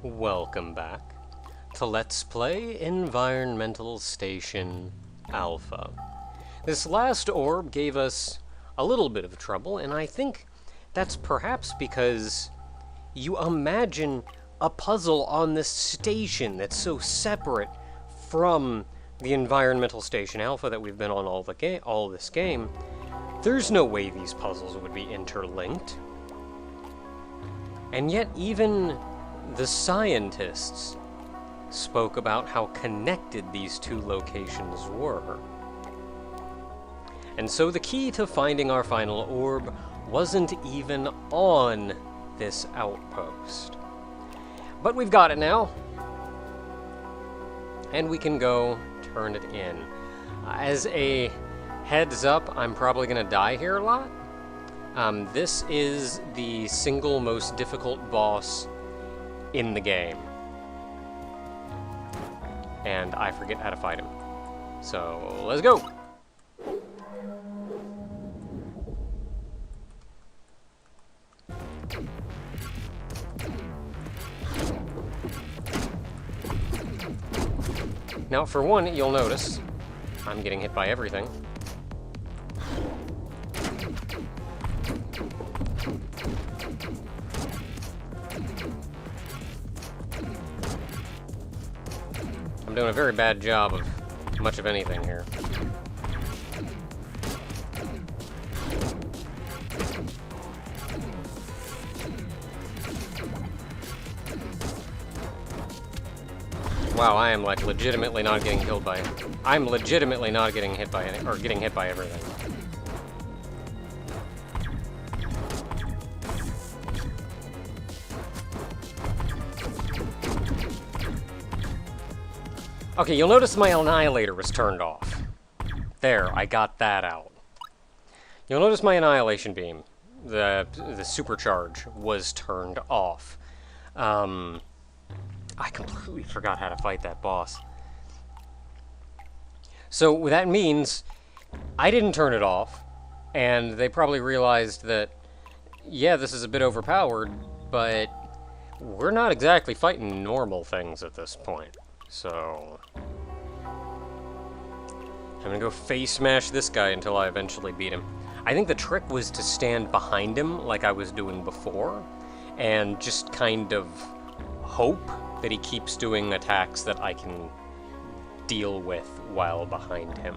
Welcome back to Let's Play Environmental Station Alpha. This last orb gave us a little bit of trouble, and I think that's perhaps because you imagine a puzzle on this station that's so separate from the Environmental Station Alpha that we've been on all this game. There's no way these puzzles would be interlinked. And yet even the scientists spoke about how connected these two locations were. And so the key to finding our final orb wasn't even on this outpost. But we've got it now, and we can go turn it in. As a heads up, I'm probably going to die here a lot. This is the single most difficult boss in the game. And I forget how to fight him. So, let's go! Now, for one, you'll notice I'm getting hit by everything. I'm doing a very bad job of much of anything here. Wow, I am like legitimately not getting killed by it. I'm legitimately not getting hit by any, or getting hit by everything. Okay, you'll notice my Annihilator was turned off. There, I got that out. You'll notice my Annihilation Beam, the supercharge, was turned off. I completely forgot how to fight that boss. So that means I didn't turn it off, and they probably realized that, yeah, this is a bit overpowered, but we're not exactly fighting normal things at this point. So I'm gonna go face smash this guy until I eventually beat him. I think the trick was to stand behind him like I was doing before, and just kind of hope that he keeps doing attacks that I can deal with while behind him.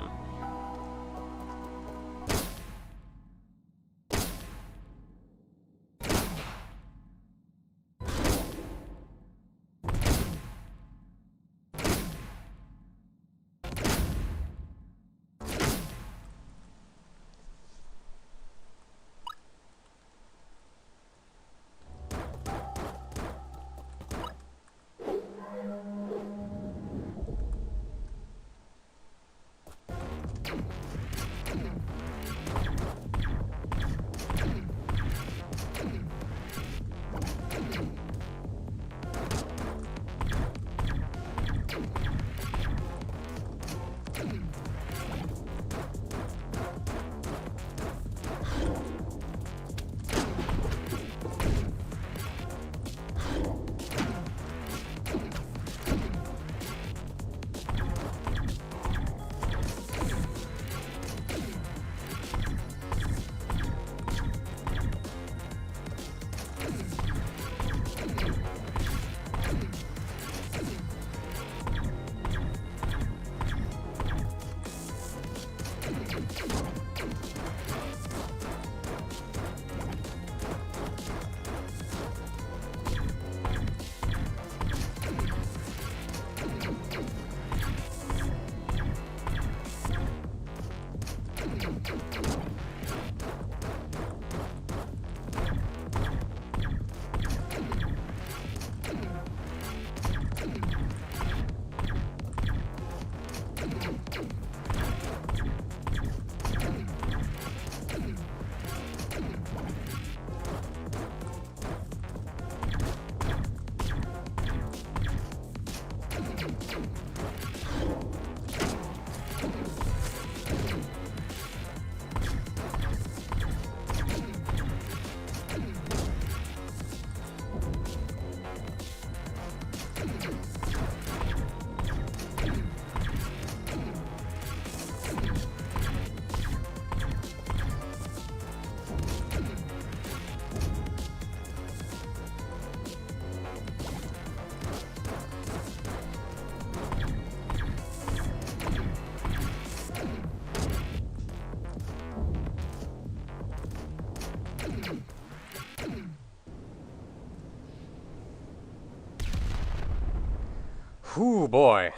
Whew, boy.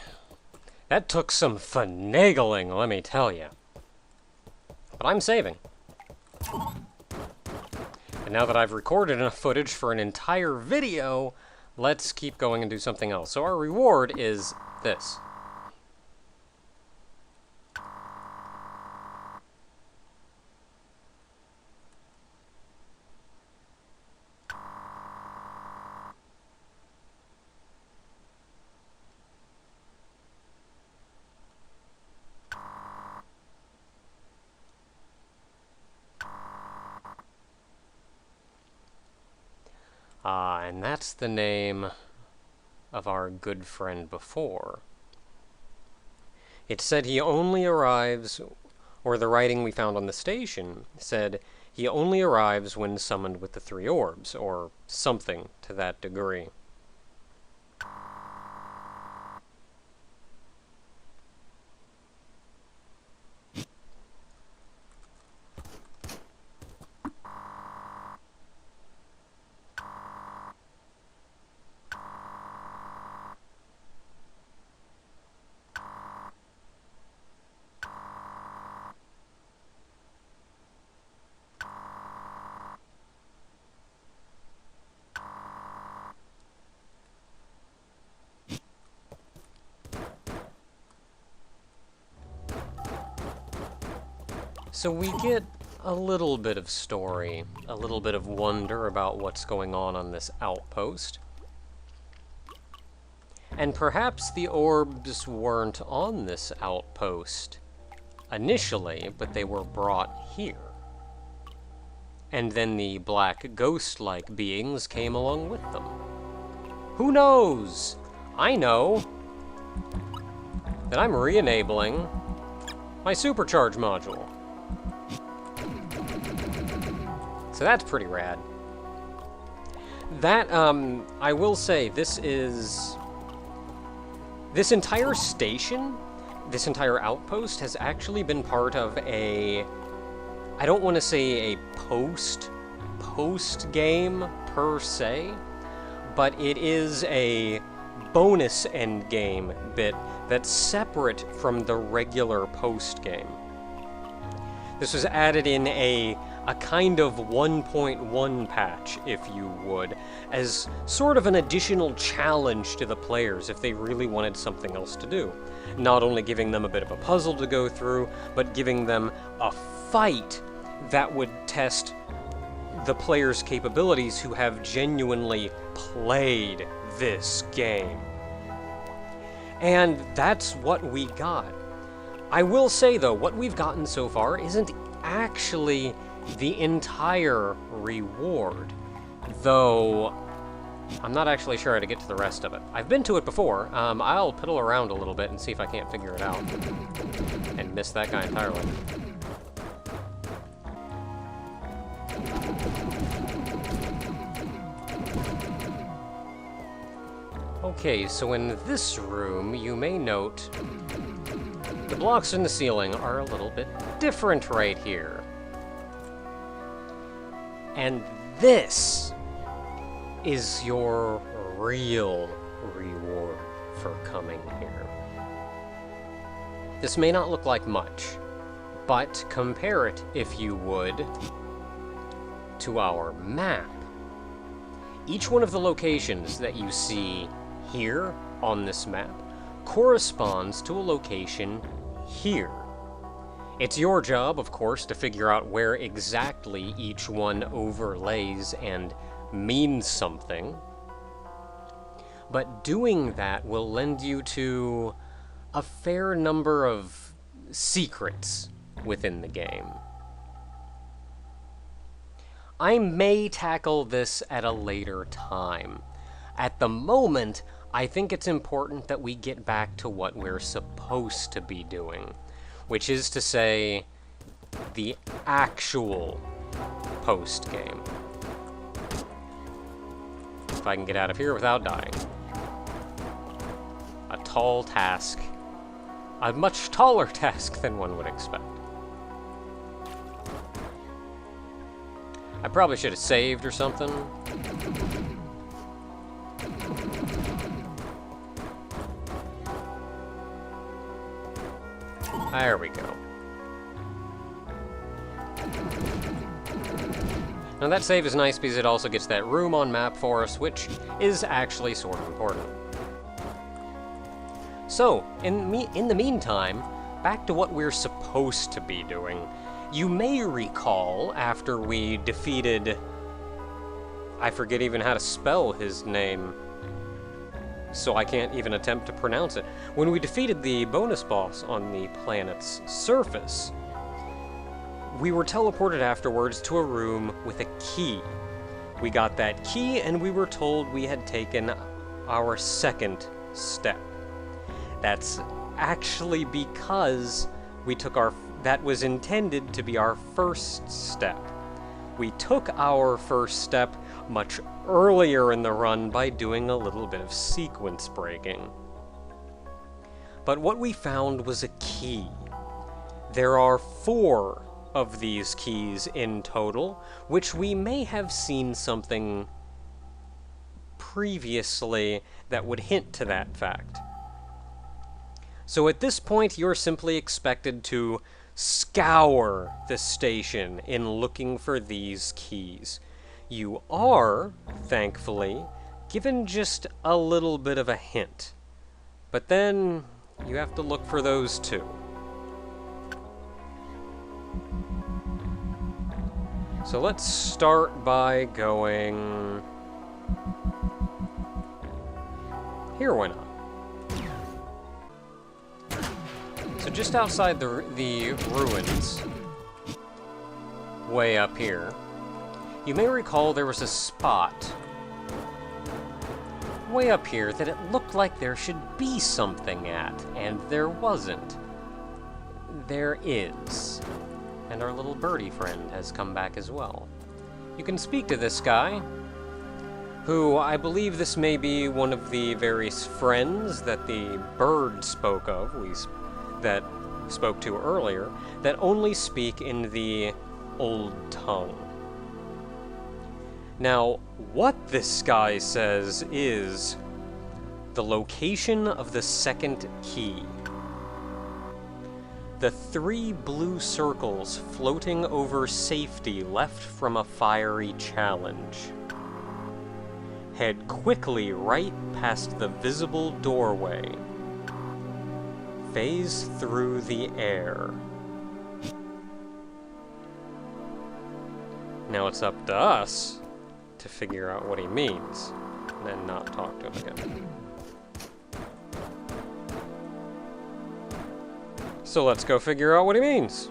That took some finagling, let me tell you. But I'm saving. And now that I've recorded enough footage for an entire video, let's keep going and do something else. So our reward is this. And that's the name of our good friend before. It said he only arrives, or the writing we found on the station said he only arrives when summoned with the 3 orbs, or something to that degree. So we get a little bit of story, a little bit of wonder about what's going on this outpost. And perhaps the orbs weren't on this outpost initially, but they were brought here. And then the black ghost-like beings came along with them. Who knows? I know that I'm re-enabling my supercharge module. So that's pretty rad. That, I will say, this entire station, this entire outpost has actually been part of a, I don't want to say a post-game per se, but it is a bonus endgame bit that's separate from the regular post-game. This was added in a kind of 1.1 patch, if you would, as sort of an additional challenge to the players if they really wanted something else to do. Not only giving them a bit of a puzzle to go through, but giving them a fight that would test the players' capabilities who have genuinely played this game. And that's what we got. I will say, though, what we've gotten so far isn't actually the entire reward, though I'm not actually sure how to get to the rest of it. I've been to it before. I'll piddle around a little bit and see if I can't figure it out. And miss that guy entirely. Okay, so in this room, you may note the blocks in the ceiling are a little bit different right here. And this is your real reward for coming here. This may not look like much, but compare it, if you would, to our map. Each one of the locations that you see here on this map corresponds to a location here. It's your job, of course, to figure out where exactly each one overlays and means something. But doing that will lend you to a fair number of secrets within the game. I may tackle this at a later time. At the moment, I think it's important that we get back to what we're supposed to be doing, which is to say, the actual post-game. If I can get out of here without dying. A tall task. A much taller task than one would expect. I probably should have saved or something. There we go. Now that save is nice because it also gets that room on map for us, which is actually sort of important. So, in the meantime, back to what we're supposed to be doing. You may recall, after we defeated... I forget even how to spell his name, so I can't even attempt to pronounce it. When we defeated the bonus boss on the planet's surface, we were teleported afterwards to a room with a key. We got that key, and we were told we had taken our second step. That's actually because we took that was intended to be our first step. We took our first step much earlier in the run by doing a little bit of sequence breaking. But what we found was a key. There are 4 of these keys in total, which we may have seen something previously that would hint to that fact. So at this point, you're simply expected to scour the station in looking for these keys. You are, thankfully, given just a little bit of a hint. But then, you have to look for those too. So let's start by going... Here, why not? So just outside the ruins, way up here, you may recall there was a spot way up here that it looked like there should be something at, and there wasn't. There is. And our little birdie friend has come back as well. You can speak to this guy, who I believe this may be one of the various friends that the bird spoke of, that spoke to earlier, that only speak in the old tongue. Now, what this guy says is the location of the second key. The 3 blue circles floating over safety left from a fiery challenge. Head quickly right past the visible doorway. Phase through the air. Now it's up to us to figure out what he means, and then not talk to him again. So let's go figure out what he means.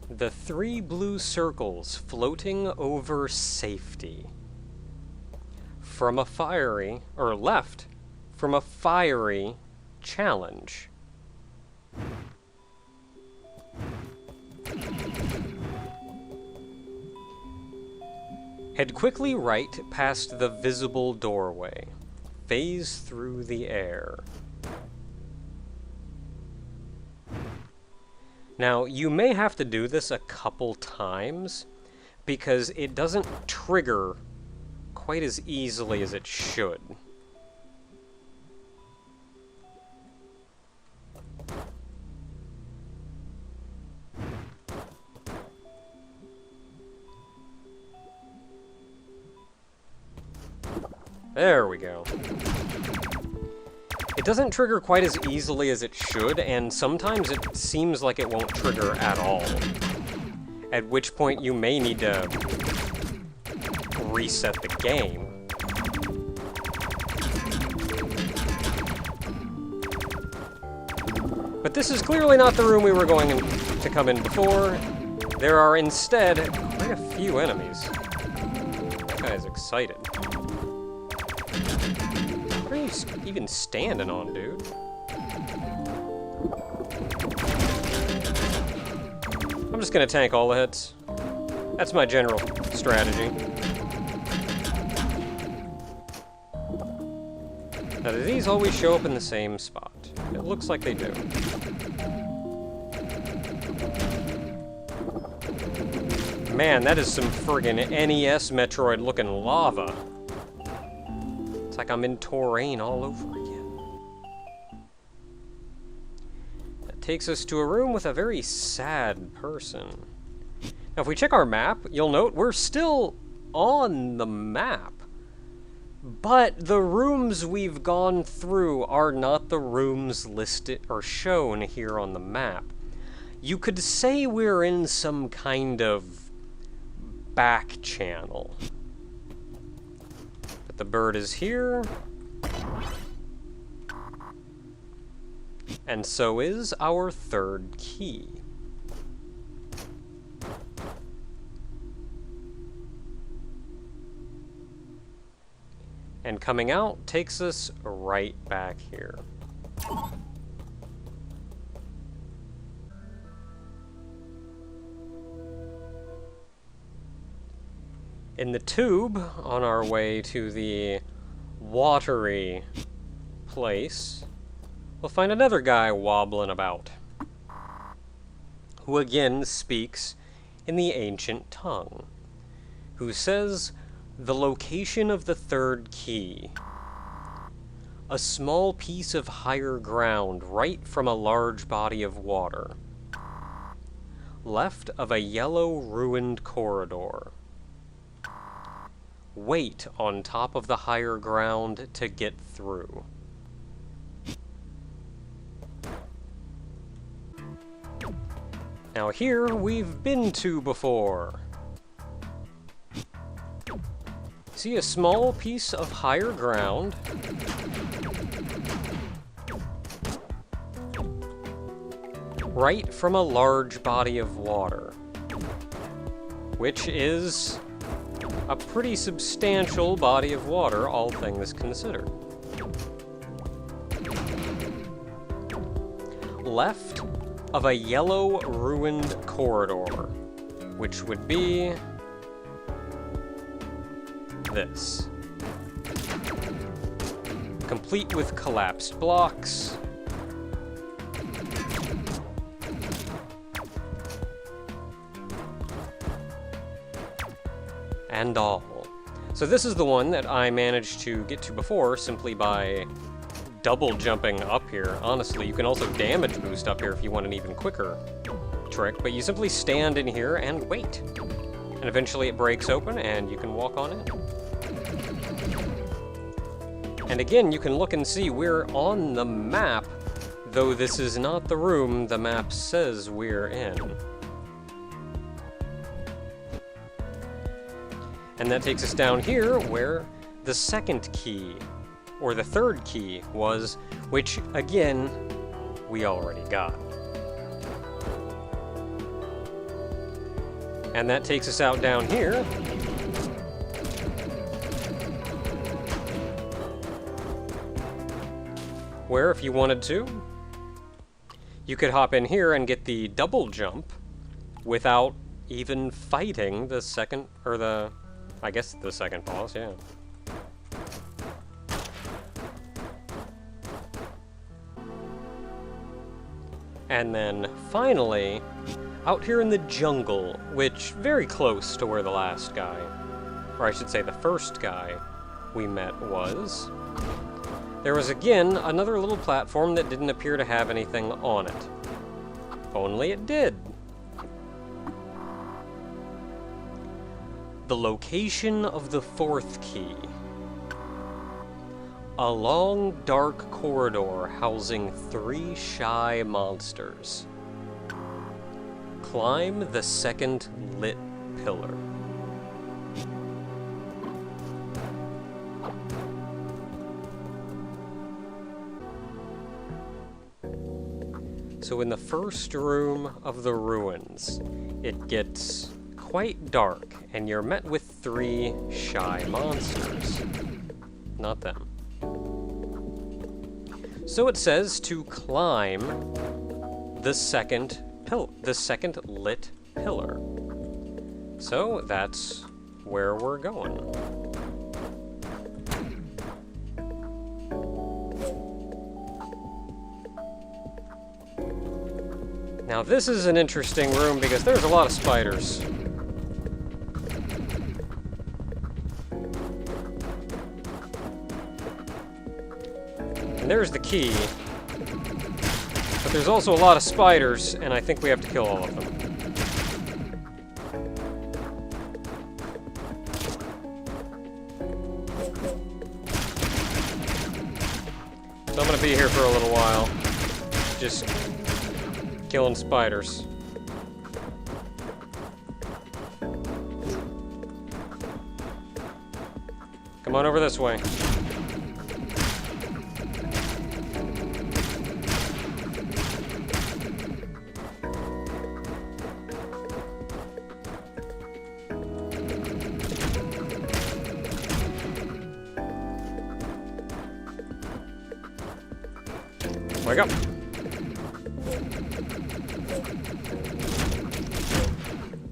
The 3 blue circles floating over safety. From a fiery, or left, from a fiery challenge. Head quickly right past the visible doorway. Phase through the air. Now, you may have to do this a couple times, because it doesn't trigger quite as easily as it should. There we go. It doesn't trigger quite as easily as it should, and sometimes it seems like it won't trigger at all. At which point you may need to reset the game. But this is clearly not the room we were going to come in before. There are instead quite a few enemies. That guy's excited. What are you even standing on, dude? I'm just gonna tank all the hits. That's my general strategy. Now, do these always show up in the same spot? It looks like they do. Man, that is some friggin' NES Metroid-looking lava. It's like I'm in Terrain all over again. takes us to a room with a very sad person. Now, if we check our map, you'll note we're still on the map. But the rooms we've gone through are not the rooms listed or shown here on the map. You could say we're in some kind of back channel. But the bird is here. And so is our third key. And coming out takes us right back here. In the tube, on our way to the watery place, we'll find another guy wobbling about, who again speaks in the ancient tongue, who says, "The location of the third key. A small piece of higher ground right from a large body of water. Left of a yellow ruined corridor. Wait on top of the higher ground to get through." Now here we've been to before. See a small piece of higher ground. Right from a large body of water. Which is a pretty substantial body of water, all things considered. Left of a yellow ruined corridor, which would be this. Complete with collapsed blocks. And all. So this is the one that I managed to get to before simply by double jumping up here. Honestly, you can also damage boost up here if you want an even quicker trick, but you simply stand in here and wait. And eventually it breaks open and you can walk on in. And again, you can look and see we're on the map, though this is not the room the map says we're in. And that takes us down here where the second key, or the third key, was, which, again, we already got. And that takes us out down here. Where, if you wanted to, you could hop in here and get the double jump without even fighting the second, or the, I guess the second boss, yeah. And then, finally, out here in the jungle, which very close to where the last guy, or I should say the first guy we met was, there was again another little platform that didn't appear to have anything on it. Only it did. The location of the fourth key. A long, dark corridor housing 3 shy monsters. Climb the second lit pillar. So in the first room of the ruins, it gets quite dark, and you're met with 3 shy monsters. Not them. So it says to climb the second lit pillar. So that's where we're going. Now this is an interesting room because there's a lot of spiders. And there's the key. But there's also a lot of spiders, and I think we have to kill all of them. So I'm gonna be here for a little while, just killing spiders. Come on over this way. Wake up.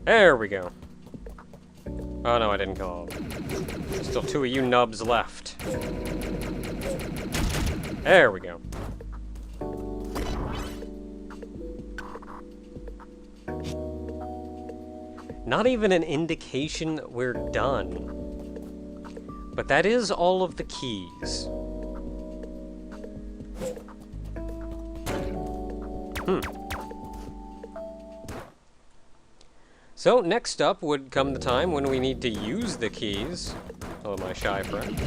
There we go. Oh no, I didn't kill all of them. Still 2 of you nubs left. There we go. Not even an indication that we're done. But that is all of the keys. So, next up would come the time when we need to use the keys. Oh, my shy friend.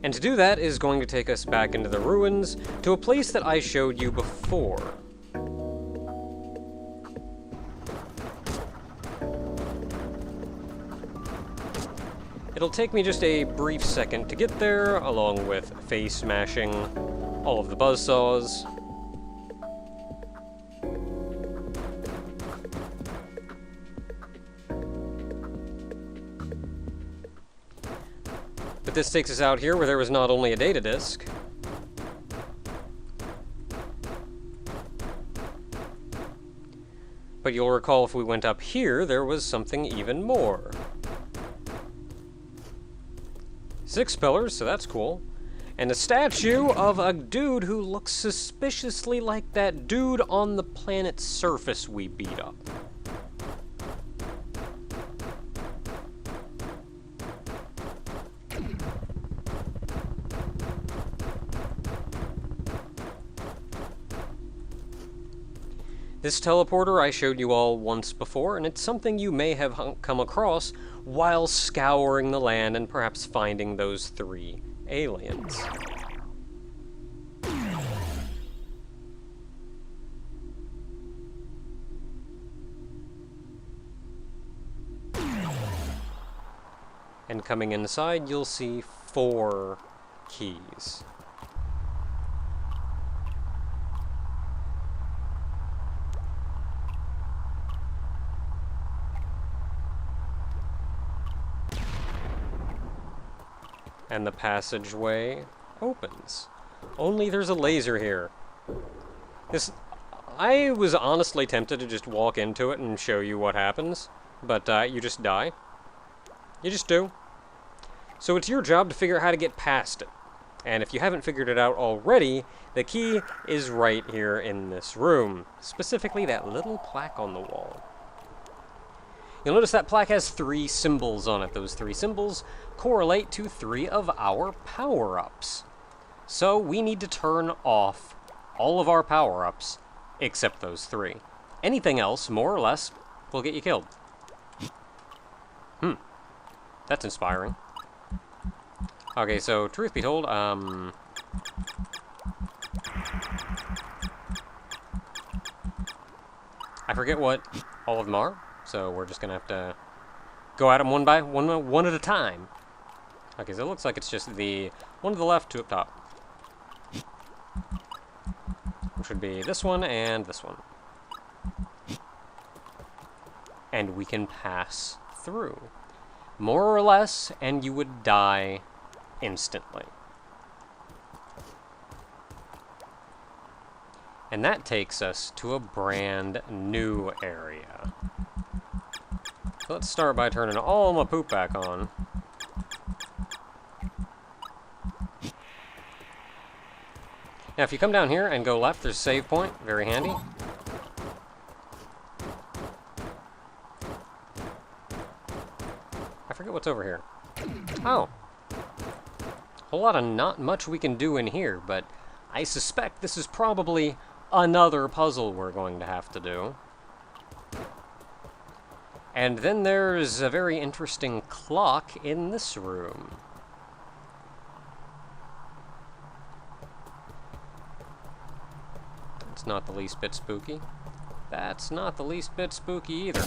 And to do that is going to take us back into the ruins to a place that I showed you before. It'll take me just a brief second to get there, along with face smashing all of the buzzsaws. But this takes us out here where there was not only a data disk, but you'll recall if we went up here, there was something even more. 6 pillars, so that's cool. And a statue of a dude who looks suspiciously like that dude on the planet's surface we beat up. This teleporter I showed you all once before, and it's something you may have come across while scouring the land and perhaps finding those 3 aliens. And coming inside, you'll see 4 keys. And the passageway opens. Only there's a laser here. I was honestly tempted to just walk into it and show you what happens, but you just die. You just do. So it's your job to figure out how to get past it. And if you haven't figured it out already, the key is right here in this room. Specifically that little plaque on the wall. You'll notice that plaque has 3 symbols on it. Those 3 symbols correlate to 3 of our power-ups. So we need to turn off all of our power-ups except those 3. Anything else, more or less, will get you killed. That's inspiring. Okay, so truth be told, I forget what all of them are. So we're just gonna have to go at them one at a time. Okay, so it looks like it's just the one to the left, 2 up top. Which would be this one and this one. And we can pass through. More or less, and you would die instantly. And that takes us to a brand new area. So let's start by turning all my poop back on. Now, if you come down here and go left, there's a save point. Very handy. I forget what's over here. Oh. whole lot of not much we can do in here, but I suspect this is probably another puzzle we're going to have to do. And then there's a very interesting clock in this room. It's not the least bit spooky. That's not the least bit spooky either.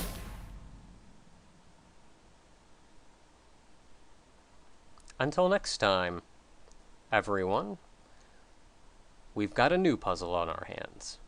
Until next time, everyone, we've got a new puzzle on our hands.